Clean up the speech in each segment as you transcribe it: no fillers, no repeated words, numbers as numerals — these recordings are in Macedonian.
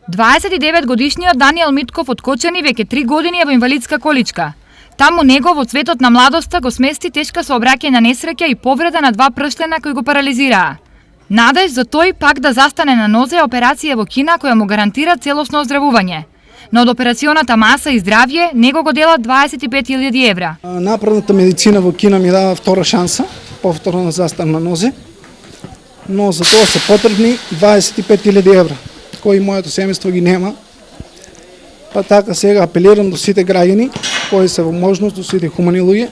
29-годишниот Даниел Митков од Кочани веќе 3 години е во инвалидска количка. Таму него во цветот на младоста го смести тешка сообраќајна несреќа и повреда на 2 пршлена кои го парализираа. Надеж за тој пак да застане на нозе е операција во Кина која му гарантира целосно оздравување. Но од операционата маса и здравје него го делат 25.000 евра. Направната медицина во Кина ми дава втора шанса, повторно застан на нозе, но за тоа се потребни 25.000 евра, кои моето семејство ги нема. Па така сега апелирам до сите граѓани кои се во можност, до сите хумани луѓе,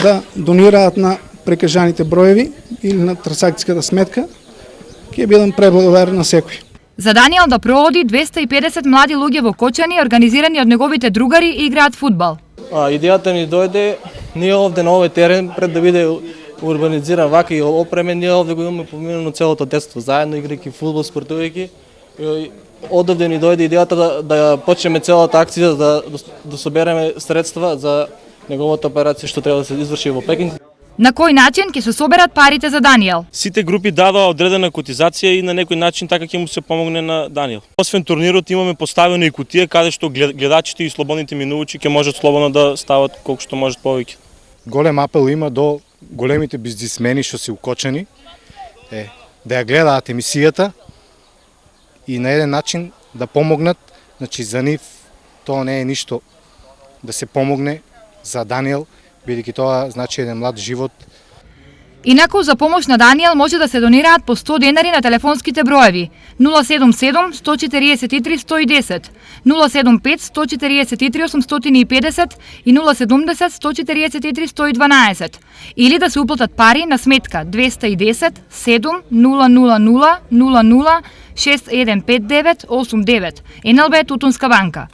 да донираат на прекажаните броеви или на трансакцијската сметка, ќе бидам преблагодарен на секој. За Даниел да проводи 250 млади луѓе во Кочани, организирани од неговите другари и играат фудбал. Идејата ни дојде, ние овде на овој терен, пред да биде урбанизиран вака и опремен, ние овде го имаме поминано целото детство, заедно играјќи фудбал, спортувајќи. Одовде ни дојде идејата да почнеме целата акција, да собереме средства за неговата операција што треба да се изврши во Пекинг. На кој начин ќе се соберат парите за Даниел? Сите групи дадоа одредена котизација и на некој начин така ќе му се помогне на Даниел. Освен турнирот имаме поставено и кутија каде што гледачите и слободните минувачи ќе можат слободно да стават колку што можат повеќе. Голем апел има до големите бизнисмени што се укочени, да ја гледаат емисијата и на еден начин да помогнат. Значи за нив тоа не е ништо да се помогне за Даниел, бидејќи тоа значи еден млад живот. Инаку за помош на Даниел може да се донираат по 100 денари на телефонските броеви 077 143 110, 075 143 850 и 070 143 112 или да се уплатат пари на сметка 210 7 000 00 6159 89 НЛБ Тутунска банка.